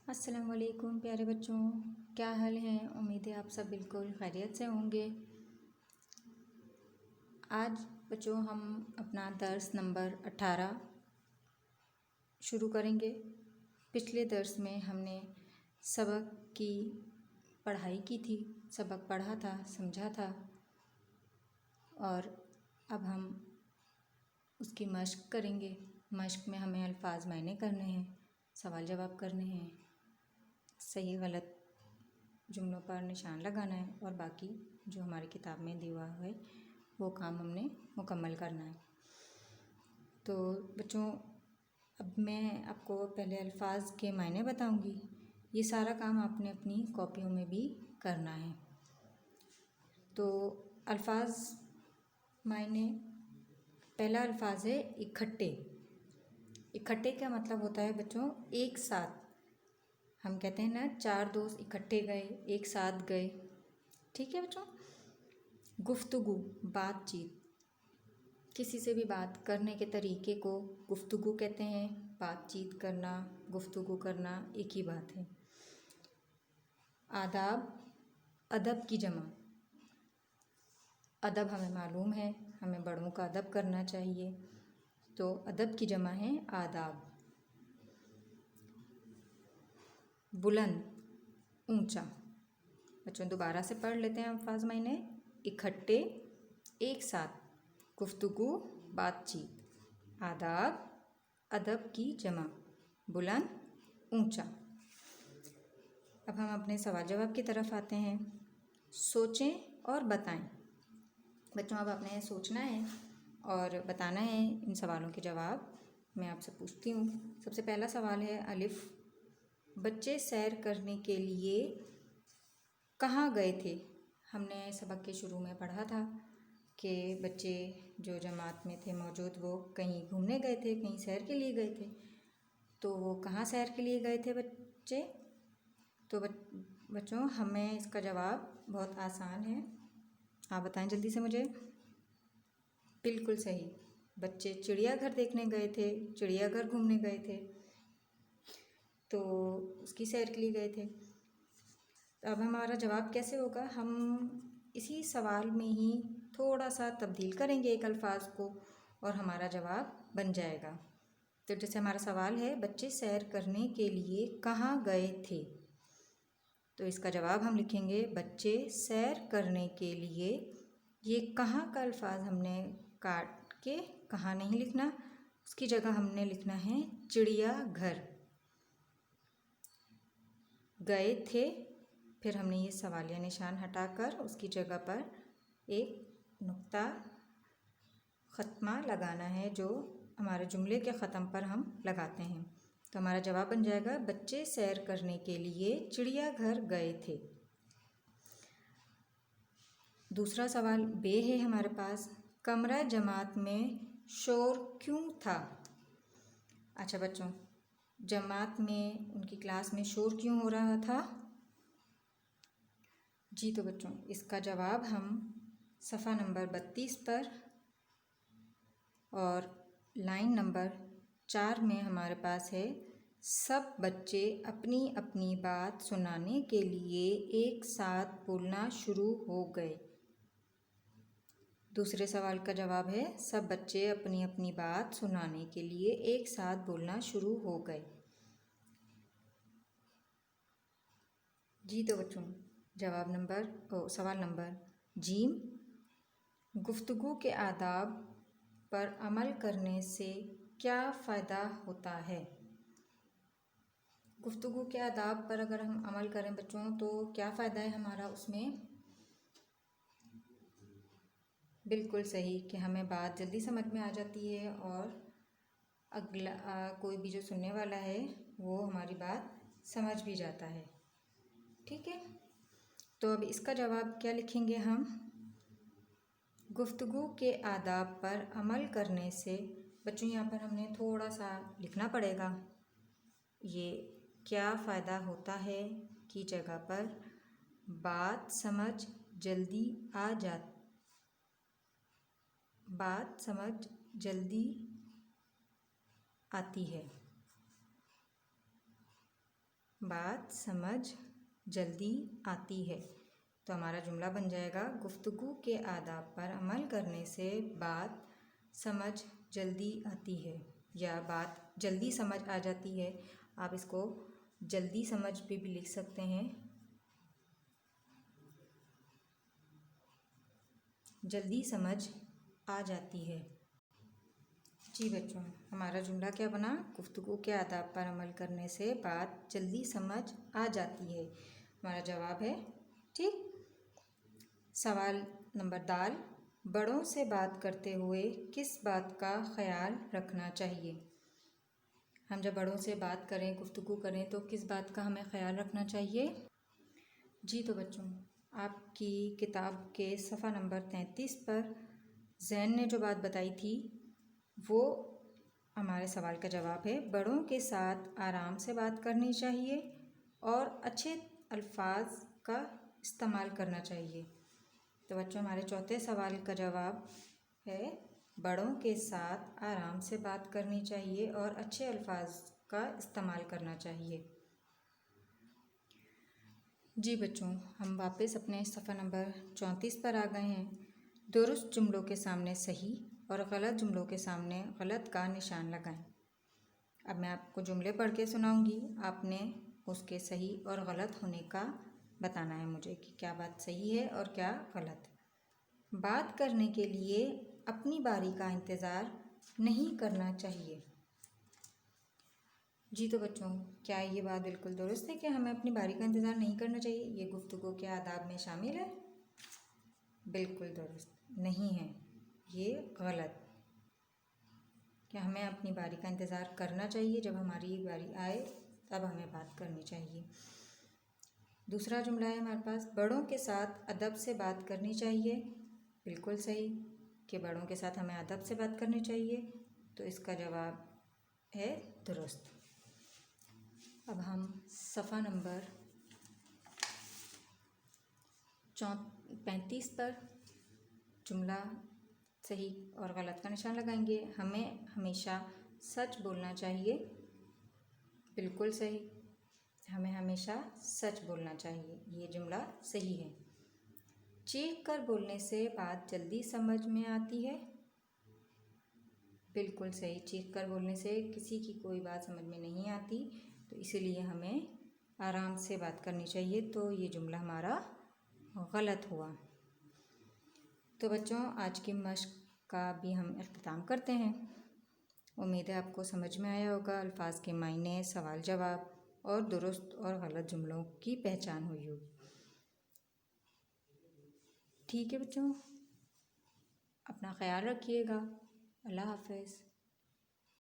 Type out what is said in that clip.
अस्सलाम वालेकुम प्यारे बच्चों, क्या हाल है। उम्मीद है आप सब बिल्कुल खैरियत से होंगे। आज बच्चों हम अपना दर्स नंबर 18 शुरू करेंगे। पिछले दर्स में हमने सबक की पढ़ाई की थी, सबक पढ़ा था, समझा था और अब हम उसकी मश्क करेंगे। मश्क में हमें अल्फाज मायने करने हैं, सवाल जवाब करने हैं, सही गलत जुमलों पर निशान लगाना है और बाकी जो हमारी किताब में दिया हुआ है वो काम हमने मुकम्मल करना है। तो बच्चों अब मैं आपको पहले अल्फाज के मायने बताऊंगी। ये सारा काम आपने अपनी कॉपियों में भी करना है। तो अल्फाज मायने, पहला अल्फाज है इकट्ठे। इकट्ठे का मतलब होता है बच्चों एक साथ। हम कहते हैं ना, चार दोस्त इकट्ठे गए, एक साथ गए। ठीक है बच्चों। गुफ्तगू, बातचीत, किसी से भी बात करने के तरीके को गुफ्तगू कहते हैं। बातचीत करना, गुफ्तगू करना एक ही बात है। आदाब, अदब की जमा। अदब हमें मालूम है, हमें बड़ों का अदब करना चाहिए, तो अदब की जमा है आदाब। बुलंद, ऊंचा। बच्चों दोबारा से पढ़ लेते हैं अल्फाज मायने। इकट्ठे, एक साथ, गुफ्तगू, बातचीत, आदाब, अदब की जमा, बुलंद, ऊंचा। अब हम अपने सवाल जवाब की तरफ आते हैं। सोचें और बताएं। बच्चों अब आपने सोचना है और बताना है इन सवालों के जवाब। मैं आपसे पूछती हूँ। सबसे पहला सवाल है अलिफ, बच्चे सैर करने के लिए कहाँ गए थे। हमने सबक के शुरू में पढ़ा था कि बच्चे जो जमात में थे मौजूद वो कहीं घूमने गए थे, कहीं सैर के लिए गए थे। तो वो कहाँ सैर के लिए गए थे बच्चे। तो बच्चों हमें इसका जवाब बहुत आसान है। आप बताएं जल्दी से मुझे। बिल्कुल सही, बच्चे चिड़ियाघर देखने गए थे, चिड़ियाघर घूमने गए थे, तो उसकी सैर के लिए गए थे। तो अब हमारा जवाब कैसे होगा। हम इसी सवाल में ही थोड़ा सा तब्दील करेंगे एक अल्फाज को और हमारा जवाब बन जाएगा। तो जैसे हमारा सवाल है बच्चे सैर करने के लिए कहाँ गए थे, तो इसका जवाब हम लिखेंगे बच्चे सैर करने के लिए। ये कहाँ का अल्फाज हमने काट के कहाँ नहीं लिखना, उसकी जगह हमने लिखना है चिड़ियाघर। गए थे, फिर हमने ये सवालिया निशान हटाकर उसकी जगह पर एक नुक्ता ख़त्मा लगाना है, जो हमारे जुमले के ख़त्म पर हम लगाते हैं। तो हमारा जवाब बन जाएगा बच्चे सैर करने के लिए चिड़ियाघर गए थे। दूसरा सवाल बे है हमारे पास, कमरा जमात में शोर क्यों था। अच्छा बच्चों, जमात में उनकी क्लास में शोर क्यों हो रहा था। जी तो बच्चों इसका जवाब हम सफ़ा नंबर 32 पर और लाइन नंबर 4 में हमारे पास है। सब बच्चे अपनी अपनी बात सुनाने के लिए एक साथ बोलना शुरू हो गए। दूसरे सवाल का जवाब है सब बच्चे अपनी अपनी बात सुनाने के लिए एक साथ बोलना शुरू हो गए। जी तो बच्चों सवाल नंबर जीम, गुफ्तगू के आदाब पर अमल करने से क्या फ़ायदा होता है। गुफ्तगू के आदाब पर अगर हम अमल करें बच्चों तो क्या फ़ायदा है हमारा उसमें। बिल्कुल सही कि हमें बात जल्दी समझ में आ जाती है और अगला कोई भी जो सुनने वाला है वो हमारी बात समझ भी जाता है। ठीक है, तो अब इसका जवाब क्या लिखेंगे हम। गुफ्तगू के आदाब पर अमल करने से बच्चों यहाँ पर हमने थोड़ा सा लिखना पड़ेगा। ये क्या फ़ायदा होता है की जगह पर बात समझ जल्दी आती है। बात समझ जल्दी आती है। तो हमारा जुमला बन जाएगा, गुफ्तगू के आदाब पर अमल करने से बात समझ जल्दी आती है, या बात जल्दी समझ आ जाती है। आप इसको जल्दी समझ पे भी लिख सकते हैं, जल्दी समझ आ जाती है। जी बच्चों, हमारा जुमला क्या बना, गुफ्तगू के आदाब पर अमल करने से बात जल्दी समझ आ जाती है। हमारा जवाब है ठीक। सवाल नंबर दाल, बड़ों से बात करते हुए किस बात का ख्याल रखना चाहिए। हम जब बड़ों से बात करें, गुफ्तगू करें, तो किस बात का हमें ख्याल रखना चाहिए। जी तो बच्चों, आपकी किताब के सफ़ा नंबर 33 पर जैन ने जो बात बताई थी वो हमारे सवाल का जवाब है। बड़ों के साथ आराम से बात करनी चाहिए और अच्छे अल्फाज का इस्तेमाल करना चाहिए। तो बच्चों, हमारे चौथे सवाल का जवाब है, बड़ों के साथ आराम से बात करनी चाहिए और अच्छे अल्फाज का इस्तेमाल करना चाहिए। जी बच्चों, हम वापस अपने सफ़ा नंबर 34 पर आ गए हैं। दुरुस्त जुमलों के सामने सही और गलत जुमलों के सामने गलत का निशान लगाएं। अब मैं आपको जुमले पढ़ के सुनाऊंगी, आपने उसके सही और गलत होने का बताना है मुझे कि क्या बात सही है और क्या गलत। बात करने के लिए अपनी बारी का इंतज़ार नहीं करना चाहिए। जी तो बच्चों, क्या ये बात बिल्कुल दुरुस्त है कि हमें अपनी बारी का इंतज़ार नहीं करना चाहिए? ये गुफ्तगू के आदाब में शामिल है? बिल्कुल दुरुस्त नहीं है, ये गलत। क्या हमें अपनी बारी का इंतज़ार करना चाहिए, जब हमारी बारी आए तब हमें बात करनी चाहिए। दूसरा जुमला है हमारे पास, बड़ों के साथ अदब से बात करनी चाहिए। बिल्कुल सही कि बड़ों के साथ हमें अदब से बात करनी चाहिए, तो इसका जवाब है दुरुस्त। अब हम सफ़ा नंबर 35 पर जुमला सही और गलत का निशान लगाएंगे। हमें हमेशा सच बोलना चाहिए। बिल्कुल सही, हमें हमेशा सच बोलना चाहिए, ये जुमला सही है। चीख कर बोलने से बात जल्दी समझ में आती है। बिल्कुल सही, चीख कर बोलने से किसी की कोई बात समझ में नहीं आती, तो इसीलिए हमें आराम से बात करनी चाहिए। तो ये जुमला हमारा गलत हुआ। तो बच्चों, आज की मश्क का भी हम इख्तिताम करते हैं। उम्मीद है आपको समझ में आया होगा, अल्फाज के मायने, सवाल जवाब और दुरुस्त और गलत जुमलों की पहचान हुई होगी। ठीक है बच्चों, अपना ख्याल रखिएगा। अल्लाह हाफ़िज़।